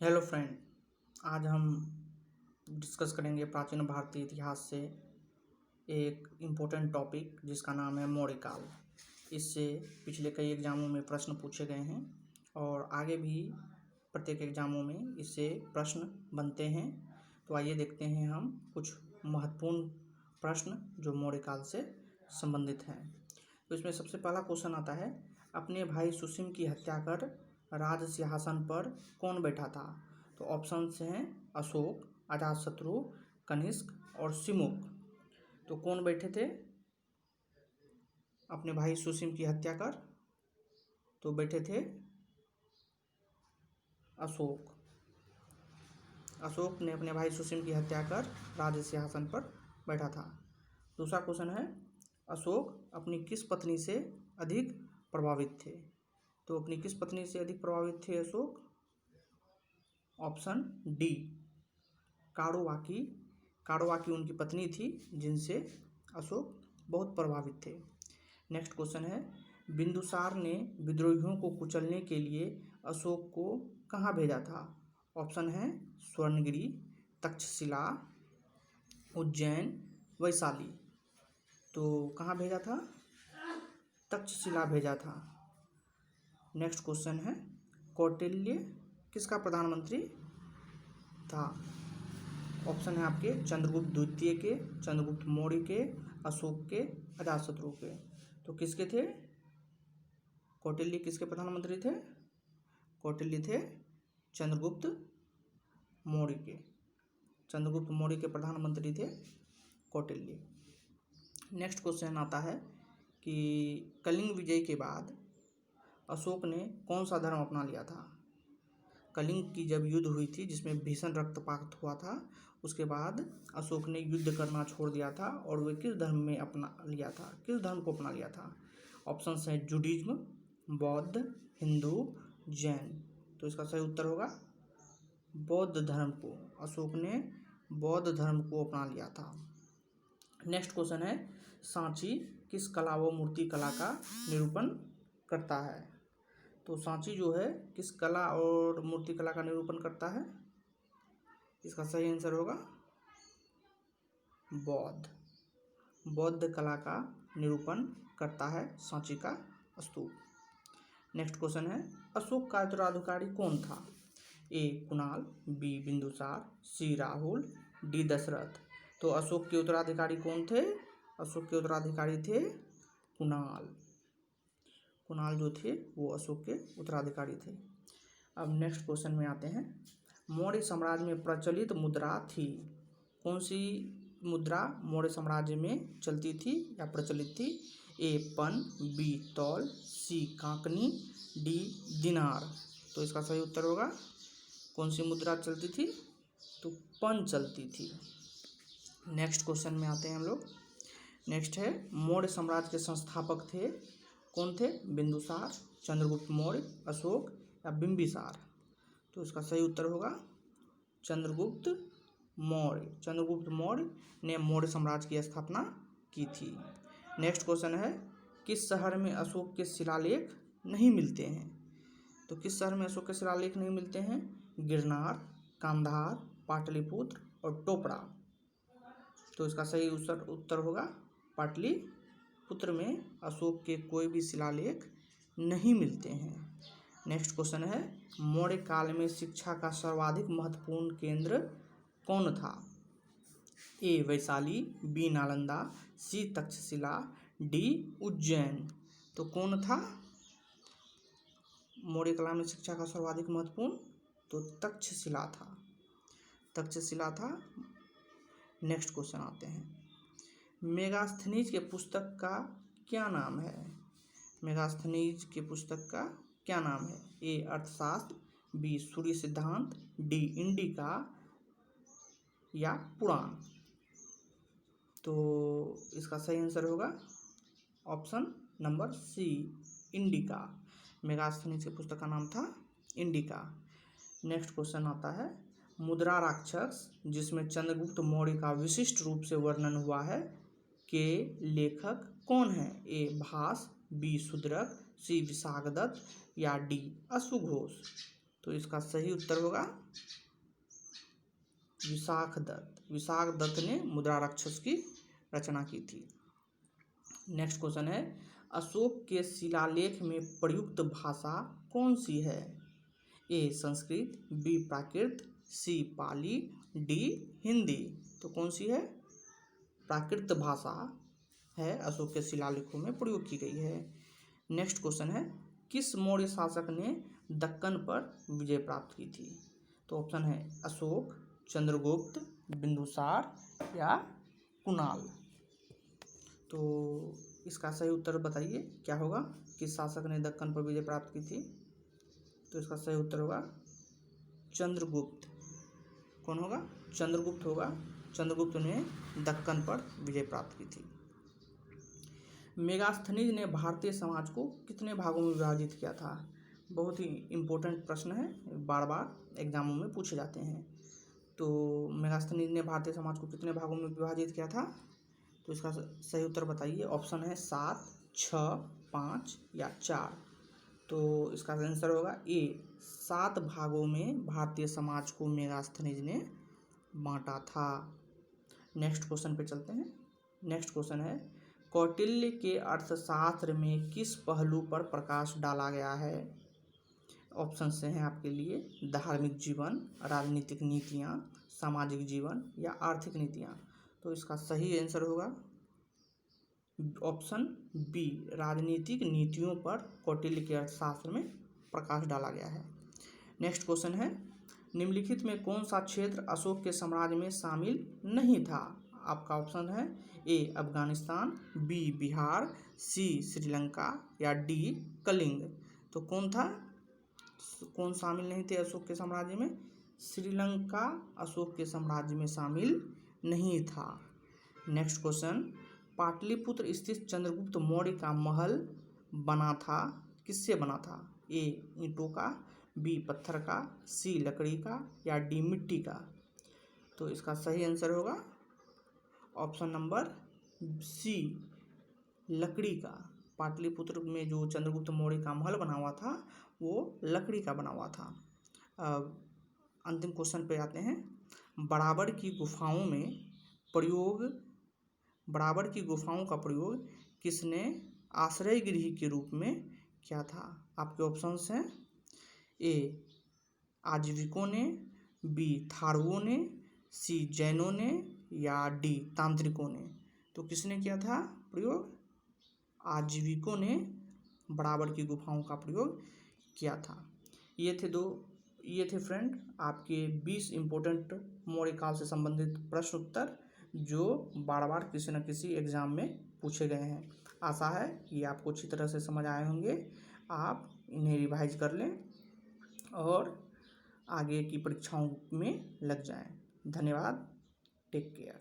Hello friend, आज हम discuss करेंगे प्राचीन भारतीय इतिहास से एक इम्पोर्टेंट टॉपिक जिसका नाम है मौर्य काल। इससे पिछले कई एग्जामों में प्रश्न पूछे गए हैं और आगे भी प्रत्येक एग्जामों में इससे प्रश्न बनते हैं। तो आइए देखते हैं हम कुछ महत्वपूर्ण प्रश्न जो मौर्य काल से संबंधित हैं। तो इसमें सबसे पहला क्वेश्चन आता है, अपने भाई सुसीम की हत्या कर राज सिंहासन पर कौन बैठा था? तो ऑप्शंस हैं अशोक, अजातशत्रु, कनिष्क और सिमुक। तो कौन बैठे थे अपने भाई सुसीम की हत्या कर? तो बैठे थे अशोक। अशोक ने अपने भाई सुसीम की हत्या कर राज सिंहासन पर बैठा था। दूसरा क्वेश्चन है, अशोक अपनी किस पत्नी से अधिक प्रभावित थे? तो अपनी किस पत्नी से अधिक प्रभावित थे अशोक? Option D, Karuvaki. कारोवाकी उनकी पत्नी थी जिनसे अशोक बहुत प्रभावित थे। नेक्स्ट क्वेश्चन है, बिंदुसार ने विद्रोहियों को कुचलने के लिए अशोक को कहाँ भेजा था? ऑप्शन है स्वर्णगिरी, तक्षशिला, उज्जैन, वैशाली। तो कहाँ भेजा था? तक्षशिला भेजा था। नेक्स्ट क्वेश्चन है, कौटिल्य किसका प्रधानमंत्री था? ऑप्शन है आपके चंद्रगुप्त द्वितीय के, चंद्रगुप्त मौर्य के, अशोक के, अजातशत्रु के। तो किसके थे? कौटिल्य किसके प्रधानमंत्री थे? कौटिल्य थे चंद्रगुप्त मौर्य के। चंद्रगुप्त मौर्य के प्रधानमंत्री थे कौटिल्य। नेक्स्ट क्वेश्चन आता है कि कलिंग विजय के बाद अशोक ने कौन सा धर्म अपना लिया था? कलिंग की जब युद्ध हुई थी जिसमें भीषण रक्तपात हुआ था, उसके बाद अशोक ने युद्ध करना छोड़ दिया था और वे किस धर्म में अपना लिया था? किस धर्म को अपना लिया था? ऑप्शंस हैं जुडिज्म, बौद्ध, हिंदू, जैन। तो इसका सही उत्तर होगा बौद्ध धर्म को। अशोक ने बौद्ध धर्म को अपना लिया था। नेक्स्ट क्वेश्चन है, सांची किस कला व मूर्ति कला का निरूपण करता है? तो सांची जो है किस कला और मूर्ति कला का निरूपण करता है? इसका सही आंसर होगा बौद्ध। बौद्ध कला का निरूपण करता है सांची का स्तूप। नेक्स्ट क्वेश्चन है, अशोक का उत्तराधिकारी कौन था? ए कुणाल, बी बिंदुसार, सी राहुल, डी दशरथ। तो अशोक के उत्तराधिकारी कौन थे? अशोक के उत्तराधिकारी थे कुणाल। कुणाल जो थे वो अशोक के उत्तराधिकारी थे। अब नेक्स्ट क्वेश्चन में आते हैं, मौर्य साम्राज्य में प्रचलित मुद्रा थी? कौन सी मुद्रा मौर्य साम्राज्य में चलती थी या प्रचलित थी? ए पन, बी तौल, सी कांकनी, डी दिनार। तो इसका सही उत्तर होगा कौन सी मुद्रा चलती थी? तो पन चलती थी। नेक्स्ट क्वेश्चन में आते हैं हम लोग। नेक्स्ट है, मौर्य साम्राज्य के संस्थापक थे कौन थे? बिंदुसार, चंद्रगुप्त मौर्य, अशोक या बिंबिसार। तो इसका सही उत्तर होगा चंद्रगुप्त मौर्य। चंद्रगुप्त मौर्य ने मौर्य साम्राज्य की स्थापना की थी। नेक्स्ट क्वेश्चन है, किस शहर में अशोक के शिलालेख नहीं मिलते हैं? तो किस शहर में अशोक के शिलालेख नहीं मिलते हैं? गिरनार, कांधार, पाटलिपुत्र और टोपरा। तो इसका सही उत्तर होगा पाटलिपुत्र में अशोक के कोई भी शिलालेख नहीं मिलते हैं। नेक्स्ट क्वेश्चन है, मौर्य काल में शिक्षा का सर्वाधिक महत्वपूर्ण केंद्र कौन था? ए वैशाली, बी नालंदा, सी तक्षशिला, डी उज्जैन। तो कौन था मौर्य काल में शिक्षा का सर्वाधिक महत्वपूर्ण? तो तक्षशिला था। तक्षशिला था। नेक्स्ट क्वेश्चन आते हैं, मेगास्थनीज के पुस्तक का क्या नाम है? मेगास्थनीज के पुस्तक का क्या नाम है? ए अर्थशास्त्र, बी सूर्य सिद्धांत, डी इंडिका या पुराण। तो इसका सही आंसर होगा option number C, Indica. Megasthenes के पुस्तक का नाम था इंडिका। नेक्स्ट क्वेश्चन आता है, मुद्रा राक्षस जिसमें चंद्रगुप्त मौर्य का विशिष्ट रूप से वर्णन हुआ है के लेखक कौन है? ए भास, बी सुदरक, सी विशाखदत्त या डी अश्वघोष। तो इसका सही उत्तर होगा विशाखदत्त। विशाखदत्त ने मुद्राराक्षस की रचना की थी। नेक्स्ट क्वेश्चन है, अशोक के शिलालेख में प्रयुक्त भाषा कौन सी है? ए संस्कृत, बी प्राकृत, सी पाली, डी हिंदी। तो कौन सी है? प्राकृत भाषा है, अशोक के शिलालेखों में प्रयोग की गई है। नेक्स्ट क्वेश्चन है, किस मौर्य शासक ने दक्कन पर विजय प्राप्त की थी? तो ऑप्शन है अशोक, चंद्रगुप्त, बिंदुसार या कुणाल। तो इसका सही उत्तर बताइए क्या होगा? किस शासक ने दक्कन पर विजय प्राप्त की थी? तो इसका सही उत्तर होगा चंद्रगुप्त। कौन होगा? चंद्रगुप्त होगा। चंद्रगुप्त ने दक्कन पर विजय प्राप्त की थी। मेगास्थनीज ने भारतीय समाज को कितने भागों में विभाजित किया था? बहुत ही इम्पोर्टेंट प्रश्न है, बार बार एग्जामों में पूछे जाते हैं। तो मेगास्थनीज ने भारतीय समाज को कितने भागों में विभाजित किया था? तो इसका सही उत्तर बताइए। ऑप्शन है 7, 6, 5 या 4। तो इसका आंसर होगा ए 7 भागों में भारतीय समाज को मेगास्थनीज ने बांटा था। नेक्स्ट क्वेश्चन पे चलते हैं। नेक्स्ट क्वेश्चन है, कौटिल्य के अर्थशास्त्र में किस पहलू पर प्रकाश डाला गया है? ऑप्शन से हैं आपके लिए धार्मिक जीवन, राजनीतिक नीतियाँ, सामाजिक जीवन या आर्थिक नीतियाँ। तो इसका सही आंसर होगा ऑप्शन बी, राजनीतिक नीतियों पर कौटिल्य के अर्थशास्त्र में प्रकाश डाला गया है। नेक्स्ट क्वेश्चन है, निम्नलिखित में कौन सा क्षेत्र अशोक के साम्राज्य में शामिल नहीं था? आपका ऑप्शन है ए अफगानिस्तान, बी बिहार, सी श्रीलंका या डी कलिंग। तो कौन शामिल नहीं थे अशोक के साम्राज्य में? श्रीलंका अशोक के साम्राज्य में शामिल नहीं था। नेक्स्ट क्वेश्चन, पाटलिपुत्र स्थित चंद्रगुप्त मौर्य का महल बना था, किससे बना था? ए ईंटों का, बी पत्थर का, सी लकड़ी का या डी मिट्टी का। तो इसका सही आंसर होगा ऑप्शन नंबर सी, लकड़ी का। पाटलिपुत्र में जो चंद्रगुप्त मौर्य का महल बना हुआ था वो लकड़ी का बना हुआ था। अंतिम क्वेश्चन पे आते हैं। बराबर की गुफाओं का प्रयोग किसने आश्रय गृह के रूप में किया था? आपके ऑप्शंस हैं ए आजीविकों ने, बी थारुओं ने, सी जैनों ने या डी तांत्रिकों ने। तो किसने किया था प्रयोग? आजीविकों ने बराबर की गुफाओं का प्रयोग किया था। ये थे फ्रेंड आपके 20 इम्पोर्टेंट मौर्य काल से संबंधित प्रश्न उत्तर जो बार बार किसी न किसी एग्जाम में पूछे गए हैं। आशा है कि आपको अच्छी तरह से समझ आए होंगे। आप इन्हें रिवाइज कर लें और आगे की परीक्षाओं में लग जाएं। धन्यवाद। Take care.